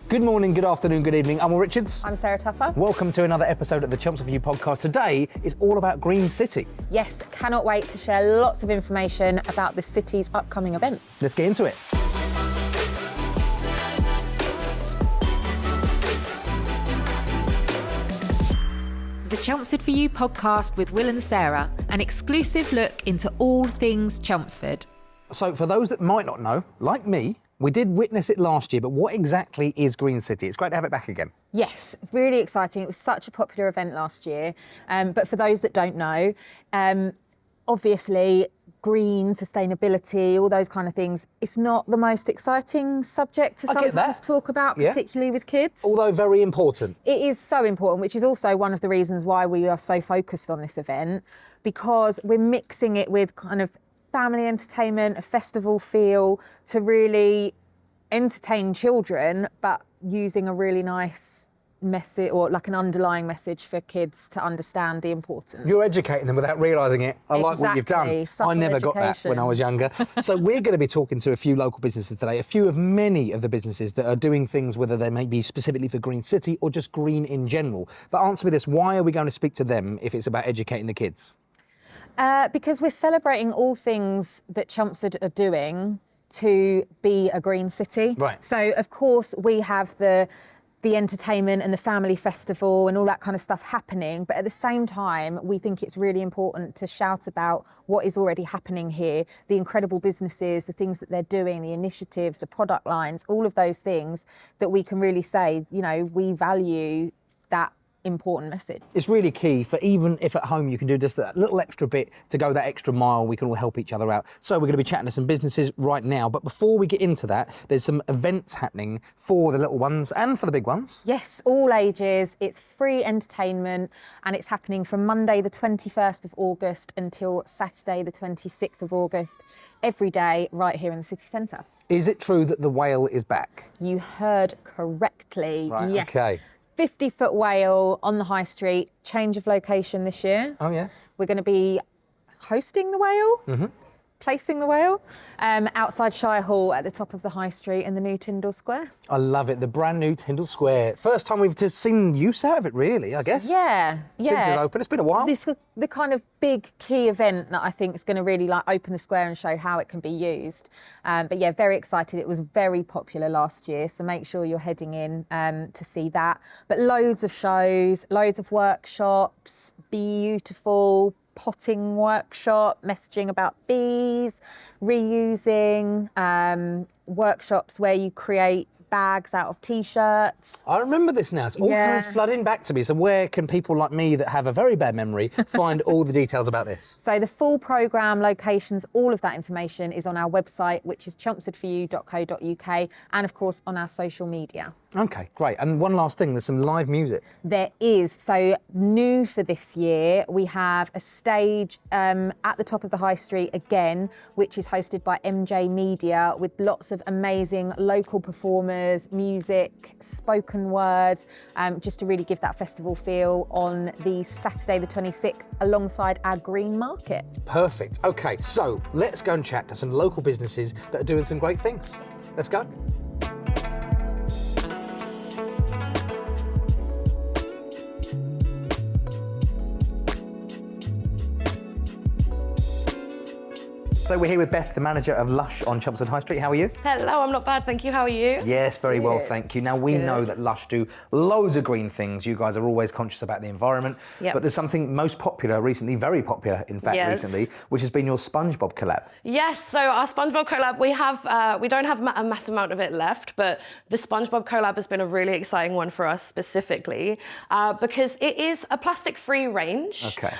Good morning, good afternoon, good evening. I'm Will Richards. I'm Sara Tupper. Welcome to another episode of the Chelmsford View podcast. Today is all about Green City. Yes, cannot wait to share lots of information about the city's upcoming event. Let's get into it. The Chelmsford For You podcast with Will and Sara, an exclusive look into all things Chelmsford. So for those that might not know, like me, we did witness it last year, but what exactly is Green City? It's great to have it back again. Yes, really exciting. It was such a popular event last year. But for those that don't know, obviously green, sustainability, all those kind of things, it's not the most exciting subject to sometimes talk about, particularly with kids. Although very important. It is so important, which is also one of the reasons why we are so focused on this event, because we're mixing it with kind of family entertainment, a festival feel to really entertain children, but using a really nice message or like an underlying message for kids to understand the importance. You're educating them without realising it. I like what you've done. Subtle I never got that when I was younger. So we're going to be talking to a few local businesses today, a few of many of the businesses that are doing things, whether they may be specifically for Green City or just green in general. But answer me this, why are we going to speak to them if it's about educating the kids? Because we're celebrating all things that Chelmsford are doing to be a green city. Right. So, of course, we have the entertainment and the family festival and all that kind of stuff happening. But at the same time, we think it's really important to shout about what is already happening here, the incredible businesses, the things that they're doing, the initiatives, the product lines, all of those things that we can really say, you know, we value that important message. It's really key for even if at home you can do just that little extra bit to go that extra mile, we can all help each other out. So we're going to be chatting to some businesses right now, but before we get into that, there's some events happening for the little ones and for the big ones. Yes, all ages. It's free entertainment and it's happening from Monday the 21st of August until Saturday the 26th of August, every day right here in the city centre. Is it true that the whale is back? You heard correctly. Right, yes. okay. 50-foot whale on the high street, change of location this year. Oh, yeah. We're going to be hosting the whale, placing the whale, outside Shire Hall at the top of the high street in the new Tyndall Square. I love it, the brand new Tyndall Square. First time we've just seen use out of it, really, I guess. Yeah. Since it's open, it's been a while. This is the kind of big key event that I think is going to really like open the square and show how it can be used. But yeah, very excited. It was very popular last year, so make sure you're heading in to see that. But loads of shows, loads of workshops, beautiful potting workshop, messaging about bees, reusing, workshops where you create bags out of T-shirts. I remember this now. It's all kind of flooding back to me. So where can people like me that have a very bad memory find all the details about this? So the full programme, locations, all of that information is on our website, which is chelmsfordforyou.co.uk, and of course on our social media. Okay, great. And one last thing, there's some live music. There is. So new for this year, we have a stage at the top of the high street again, which is hosted by MJ Media with lots of amazing local performers, music, spoken word, just to really give that festival feel on the Saturday the 26th alongside our Green Market. Perfect. Okay, so let's go and chat to some local businesses that are doing some great things. Yes. Let's go. So we're here with Beth, the manager of LUSH on Chelmsford High Street. How are you? Hello, I'm not bad, thank you. How are you? Yes, very well, thank you. Now, we know that LUSH do loads of green things. You guys are always conscious about the environment. Yep. But there's something most popular recently, very popular, in fact, recently, which has been your SpongeBob collab. Yes, so our SpongeBob collab, we don't have a massive amount of it left, but the SpongeBob collab has been a really exciting one for us specifically because it is a plastic-free range. Okay.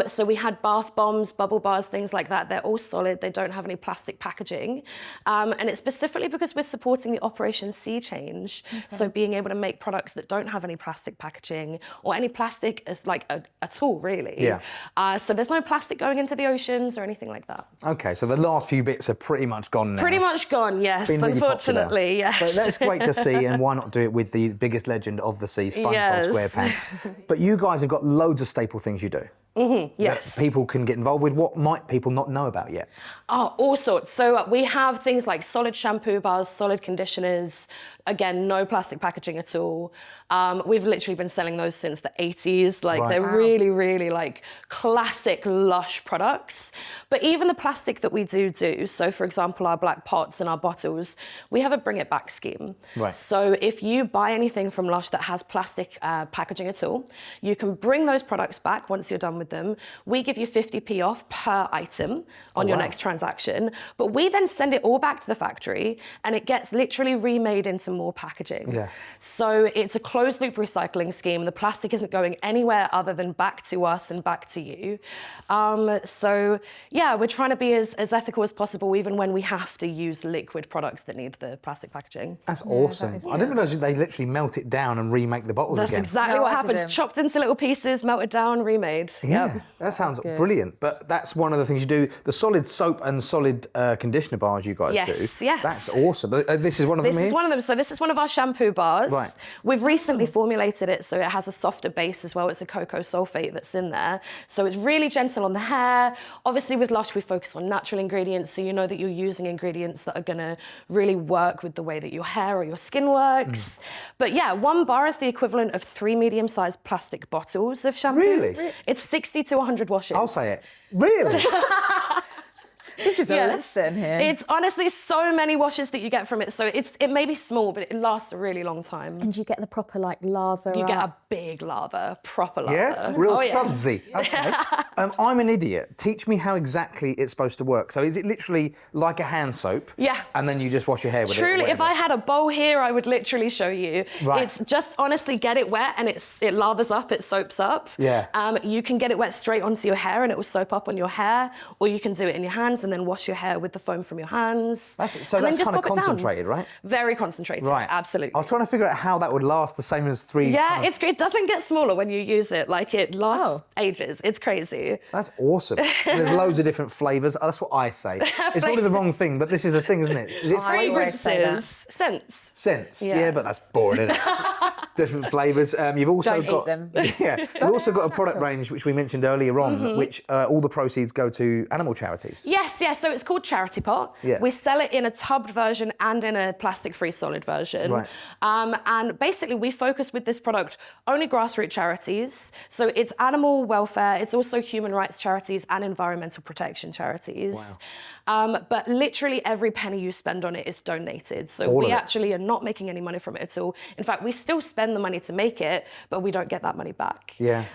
So we had bath bombs, bubble bars, things like that. They're all solid. They don't have any plastic packaging. And it's specifically because we're supporting the Operation Sea Change. Okay. So being able to make products that don't have any plastic packaging or any plastic as at all, really. Yeah. So there's no plastic going into the oceans or anything like that. Okay, so the last few bits are pretty much gone now. Pretty much gone, yes, really unfortunately, yes. But that's great to see, and why not do it with the biggest legend of the sea, SpongeBob SquarePants. But you guys have got loads of staple things you do. Yes. That people can get involved with. What might people not know about yet? Oh, all sorts. So we have things like solid shampoo bars, solid conditioners, Again, no plastic packaging at all. We've literally been selling those since the 80s. Like they're Wow. really, really like classic Lush products. But even the plastic that we do, so for example, our black pots and our bottles, we have a bring it back scheme. Right. So if you buy anything from Lush that has plastic packaging at all, you can bring those products back once you're done with them. We give you 50p off per item on your next transaction, but we then send it all back to the factory and it gets literally remade into more packaging. Yeah. So it's a closed loop recycling scheme. The plastic isn't going anywhere other than back to us and back to you. So yeah, we're trying to be as ethical as possible, even when we have to use liquid products that need the plastic packaging. That's awesome. that is I didn't realise they literally melt it down and remake the bottles That's again. exactly No, what I happens. didn't. Chopped into little pieces, melted down, remade. Yeah, Yep. that sounds good. brilliant. But that's one of the things you do. The solid soap and solid conditioner bars you guys do. Yes. That's awesome. This is one of them This here? is one of them. So this is one of our shampoo bars. Right. We've recently formulated it so it has a softer base as well. It's a cocoa sulfate that's in there. So it's really gentle on the hair. Obviously with Lush, we focus on natural ingredients. So you know that you're using ingredients that are going to really work with the way that your hair or your skin works. But yeah, one bar is the equivalent of 3 medium-sized plastic bottles of shampoo. Really? It's 60 to 100 washes. I'll say it. Really? This is a lesson here. It's honestly so many washes that you get from it. So it may be small, but it lasts a really long time. And you get the proper like lather. You get a big lather, proper lather. Yeah? Real Oh, yeah. sudsy. Okay. I'm an idiot. Teach me how exactly it's supposed to work. So is it literally like a hand soap? Yeah. And then you just wash your hair with it? or Truly, if whatever? I had a bowl here, I would literally show you. Right. It's just honestly get it wet and it lathers up, it soaps up. Yeah. You can get it wet straight onto your hair and it will soap up on your hair, or you can do it in your hands and then wash your hair with the foam from your hands. So And that's then just kind of pop it down. concentrated, right? Very concentrated, Right. absolutely. I was trying to figure out how that would last the same as 3. Yeah, it doesn't get smaller when you use it. Like it lasts Oh. ages. It's crazy. That's awesome. There's loads of different flavours. That's what I say. It's probably the wrong thing, but this is the thing, isn't it? Is it I always say that. Scents. Scents? Yeah. Yeah, but that's boring, isn't it? Different flavours. You've also Don't eat got them. Yeah, you've also got a product range which we mentioned earlier on, which all the proceeds go to animal charities. Yes, so it's called Charity Pot. Yeah. We sell it in a tubbed version and in a plastic-free solid version. Right. And basically, we focus with this product only grassroots charities. So it's animal welfare, it's also human rights charities and environmental protection charities. But literally every penny you spend on it is donated. So All of we it. actually are not making any money from it at all. In fact, we still spend the money to make it, but we don't get that money back. Yeah.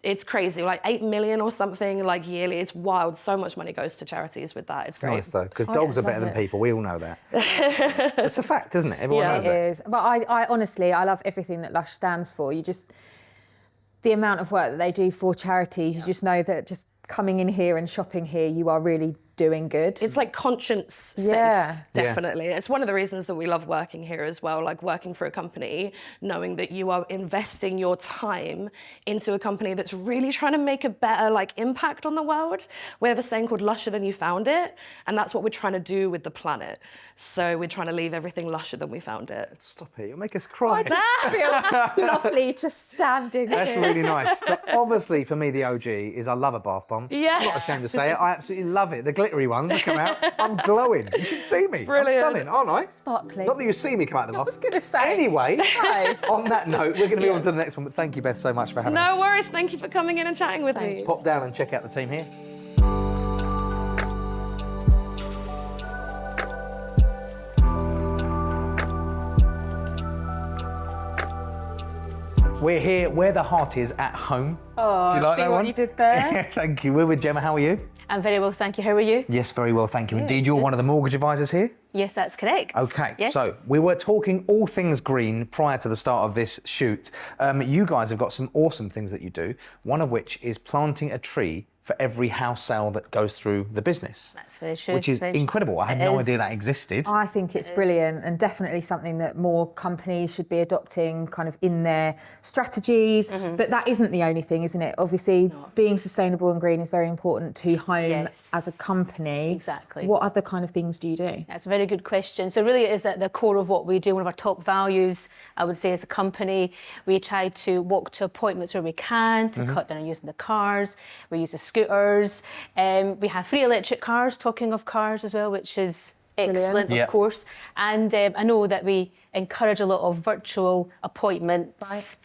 It's crazy, like 8 million or something, like yearly. It's wild. So much money goes to charities with that. It's great. Nice though, because dogs are better than love it. people. We all know that. It's a fact, isn't it? Everyone Yeah. knows It it. is. But I honestly, I love everything that Lush stands for. The amount of work that they do for charities, you just know that just coming in here and shopping here, you are really doing good. It's like conscience safe, Yeah. definitely. It's one of the reasons that we love working here as well, like working for a company, knowing that you are investing your time into a company that's really trying to make a better like impact on the world. We have a saying called lusher than you found it, and that's what we're trying to do with the planet. So we're trying to leave everything lusher than we found it. Stop it, you'll make us cry. feel lovely just standing That's here. really nice. But obviously, for me, the OG is I love a bath bomb. Yes. I'm not ashamed to say it. I absolutely love it. The glittery ones that come out. I'm glowing. You should see me. Brilliant. I'm stunning, aren't I? Sparkling. Not that you see me come out of the bath. was gonna say. Anyway, No. on that note, we're going to move on to the next one. But thank you, Beth, so much for having us. No worries. Thank you for coming in and chatting with me. Pop down and check out the team here. We're here where the heart is, at home. Oh, Do you like see that what one? you did there? Thank you. We're with Gemma. How are you? I'm very well, thank you. How are you? Yes, very well, thank you. Indeed, you're one of the mortgage advisors here. Yes, that's correct. Okay, Yes. so we were talking all things green prior to the start of this shoot. You guys have got some awesome things that you do, one of which is planting a tree for every house sale that goes through the business. That's very true. Which is very true. incredible. I had It no is. idea that existed. I think it's brilliant and definitely something that more companies should be adopting kind of in their strategies. But that isn't the only thing, isn't it? Obviously, being sustainable and green is very important to home Yes. as a company. Exactly. What other kind of things do you do? That's a very good question. So really it is at the core of what we do. One of our top values, I would say, as a company, we try to walk to appointments where we can to cut down on using the cars. We use the scooters. We have free electric cars, talking of cars as well, which is excellent, Yeah. of course. And I know that we encourage a lot of virtual appointments.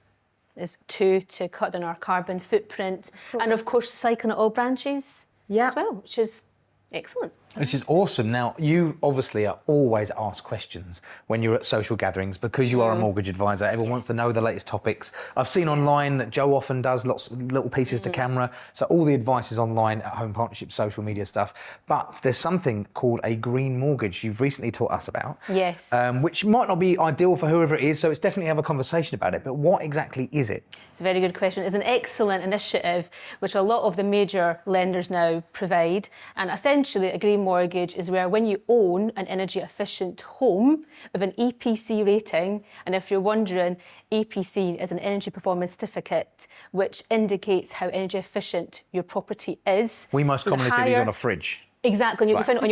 Is to cut down our carbon footprint. And of course, cycling at all branches as well, which is excellent. Which is awesome. Now, you obviously are always asked questions when you're at social gatherings because you are a mortgage advisor. Everyone wants to know the latest topics. I've seen online that Joe often does lots of little pieces to camera. So all the advice is online at Home Partnership social media stuff. But there's something called a green mortgage you've recently taught us about. Yes. Which might not be ideal for whoever it is. So it's definitely have a conversation about it. But what exactly is it? It's a very good question. It's an excellent initiative which a lot of the major lenders now provide. And essentially, a green mortgage is where when you own an energy efficient home with an EPC rating, and if you're wondering, EPC is an energy performance certificate which indicates how energy efficient your property is. We most So the commonly see these higher- on a fridge. Exactly, you can find it on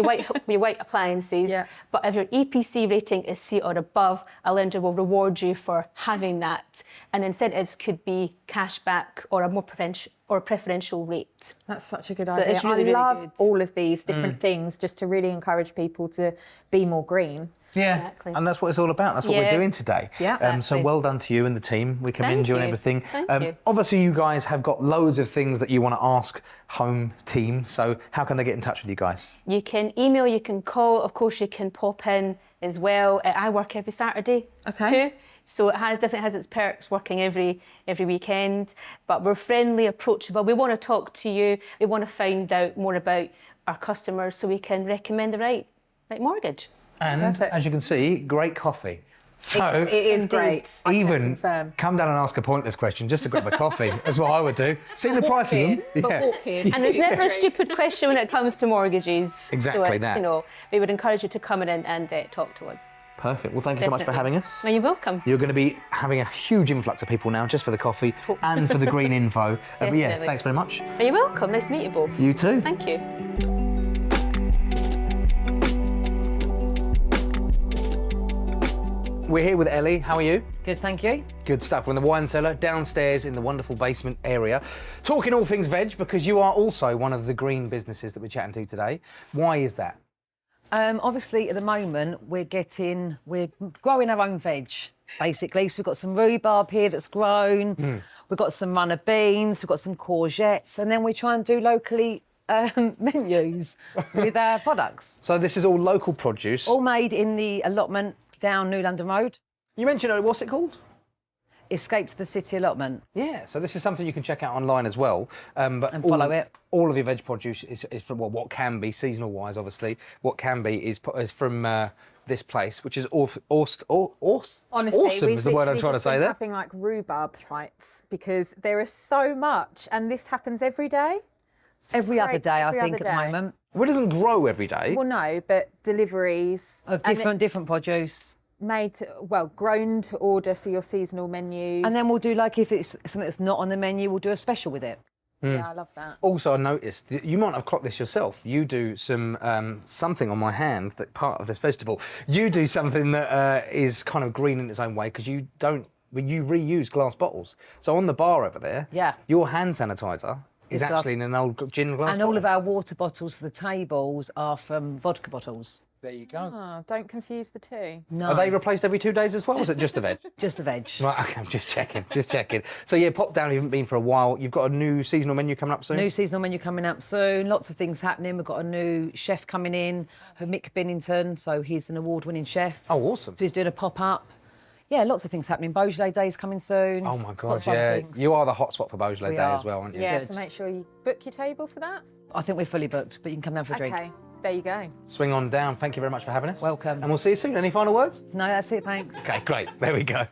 your white appliances. Yeah. But if your EPC rating is C or above, a lender will reward you for having that. And incentives could be cashback or a more preferential rate. That's such a good So idea. it's really, I really love good. all of these different things just to really encourage people to be more green. Yeah, Exactly. and that's what it's all about. That's what we're Yeah. doing today. Yeah. So Exactly. well done to you and the team. We commend Thank you and you. everything. Thank you. Obviously, you guys have got loads of things that you want to ask Home team. So how can they get in touch with you guys? You can email, you can call, of course you can pop in as well. I work every Saturday too. So it definitely has its perks working every weekend. But we're friendly, approachable. We want to talk to you. We want to find out more about our customers so we can recommend the right mortgage. And Perfect. as you can see, great coffee. So It is Indeed. great. I can even confirm. come down and ask a pointless question just to grab a coffee. That's what I would do. See the price of them. But walk in. And there's never a stupid question when it comes to mortgages. Exactly so that. We would encourage you to come in and talk to us. Perfect. Well, thank you so much for Definitely. having us. No, you're welcome. You're going to be having a huge influx of people now just for the coffee and for the green info. But yeah, Definitely. thanks very much. No, you're welcome. Nice to meet you both. You too. Thank you. We're here with Ellie. How are you? Good, thank you. Good stuff. We're in the Wine Cellar, downstairs in the wonderful basement area, talking all things veg because you are also one of the green businesses that we're chatting to today. Why is that? Obviously, at the moment, we're growing our own veg, basically. So we've got some rhubarb here that's grown. We've got some runner beans. We've got some courgettes, and then we try and do locally menus with our products, So this is all local produce. all made in the allotment down New London Road. You mentioned, what's it called? Escape to the City allotment. Yeah, so this is something you can check out online as well. But And follow it. All of your veg produce is from what can be, seasonal-wise, obviously, what can be is from this place, which is Honestly, awesome is the word I'm trying to say been there. having like rhubarb fights because there is so much, and this happens every day. Every other Great, day, I every think, other at the day. moment, Well, it doesn't grow every day. Well, no, but deliveries of and different produce. grown to order for your seasonal menus. And then we'll do, like, if it's something that's not on the menu, we'll do a special with it. Yeah, I love that. Also, I noticed you might have clocked this yourself. You do some something on my hand that part of this vegetable. You do something that is kind of green in its own way because you reuse glass bottles. So on the bar over there, Yeah. your hand sanitizer is It's actually in an old gin glass And bottle. all of our water bottles for the tables are from vodka bottles. There you go. Oh, don't confuse the two. No, Are they replaced every 2 days as well, or is it just the veg? just the veg. Right, okay, I'm just checking. So yeah, pop down. You haven't been for a while. You've got a new seasonal menu coming up soon. New seasonal menu coming up soon. Lots of things happening. We've got a new chef coming in, Mick Bennington. So he's an award-winning chef. Oh, awesome. So he's doing a pop-up. Yeah, lots of things happening. Beaujolais Day is coming soon. Oh my God, Lots of other yeah. things. You are the hotspot for Beaujolais We Day are. as well, aren't you? Yeah, Good. so make sure you book your table for that. I think we're fully booked, but you can come down for a drink. Okay, there you go. Swing on down. Thank you very much for having us. Welcome. And we'll see you soon. Any final words? No, that's it, thanks. Okay, great. There we go.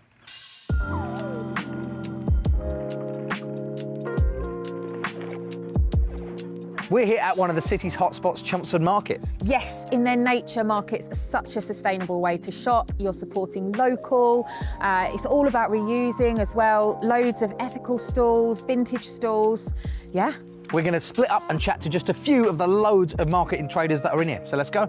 We're here at one of the city's hotspots, Chelmsford Market. Yes, in their nature, markets are such a sustainable way to shop. You're supporting local. It's all about reusing as well. Loads of ethical stalls, vintage stalls. Yeah. We're going to split up and chat to just a few of the loads of marketing traders that are in here. So let's go.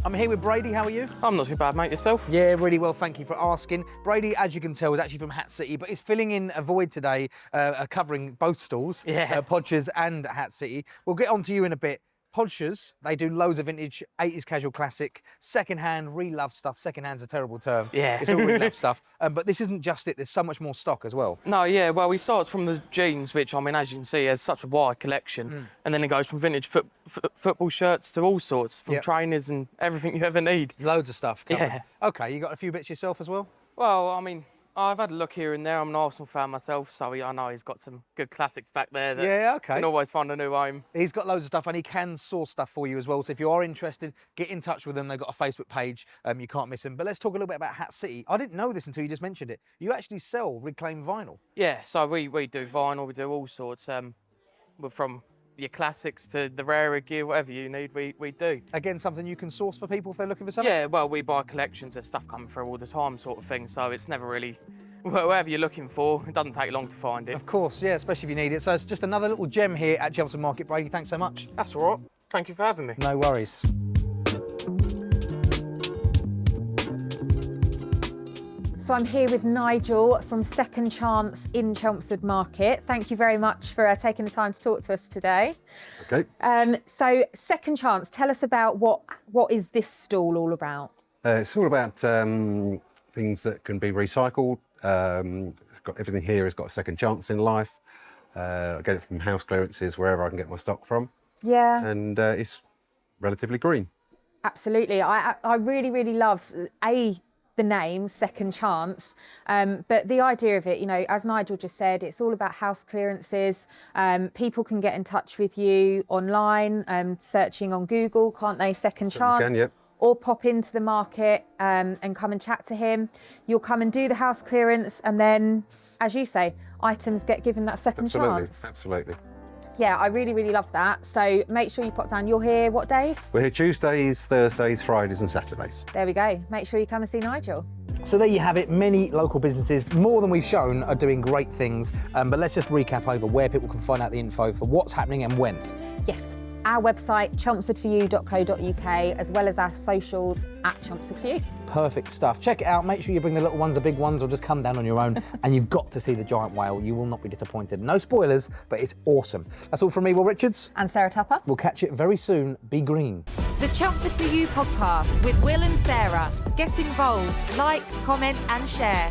I'm here with Brady. How are you? I'm not too bad, mate. Yourself? Yeah, really well, thank you for asking. Brady, as you can tell, is actually from Hat City, but is filling in a void today, covering both stalls, Yeah. Podgers and Hat City. We'll get on to you in a bit. Podshers, they do loads of vintage, 80s casual classic, second-hand, re-loved stuff. Second-hand's a terrible term. Yeah. It's all re-loved stuff. But this isn't just it, there's so much more stock as well. No, yeah, well, we start from the jeans, which, I mean, as you can see, has such a wide collection. And then it goes from vintage football shirts to all sorts, from trainers and everything you ever need. Loads of stuff covered. Yeah. OK, you got a few bits yourself as well? Well, I mean, I've had a look here and there. I'm an Arsenal fan myself, so I know he's got some good classics back there that Yeah, OK. can always find a new home. He's got loads of stuff and he can source stuff for you as well. So if you are interested, get in touch with them. They've got a Facebook page. You can't miss them. But let's talk a little bit about Hat City. I didn't know this until you just mentioned it. You actually sell reclaimed vinyl. Yeah, so we do vinyl, we do all sorts. We're from your classics to the rarer gear, whatever you need, we do. Again, something you can source for people if they're looking for something? Yeah, well, we buy collections. There's stuff coming through all the time sort of thing, so it's never really... Whatever you're looking for, it doesn't take long to find it. Of course, yeah, especially if you need it. So it's just another little gem here at Chelmsford Market. Brady, thanks so much. That's all right. Thank you for having me. No worries. So I'm here with Nigel from Second Chance in Chelmsford Market. Thank you very much for taking the time to talk to us today. Okay. So Second Chance, tell us about what is this stall all about? It's all about things that can be recycled. Everything here has got a second chance in life. I get it from house clearances, wherever I can get my stock from. Yeah. And it's relatively green. Absolutely. I really, really love the name Second Chance, but the idea of it, you know, as Nigel just said, it's all about house clearances. People can get in touch with you online, searching on Google, can't they? Second Chance. Can, yep. Or pop into the market and come and chat to him. You'll come and do the house clearance, and then, as you say, items get given that second chance. Absolutely. Yeah, I really, really love that. So make sure you pop down. You're here what days? We're here Tuesdays, Thursdays, Fridays and Saturdays. There we go. Make sure you come and see Nigel. So there you have it. Many local businesses, more than we've shown, are doing great things. But let's just recap over where people can find out the info for what's happening and when. Yes. Our website, chelmsfordforyou.co.uk, as well as our socials at chelmsfordforyou. Perfect stuff. Check it out. Make sure you bring the little ones, the big ones, or just come down on your own. And you've got to see the giant whale. You will not be disappointed. No spoilers, but it's awesome. That's all from me, Will Richards. And Sarah Tupper. We'll catch it very soon. Be green. The Chelmsford For You podcast with Will and Sarah. Get involved, like, comment and share.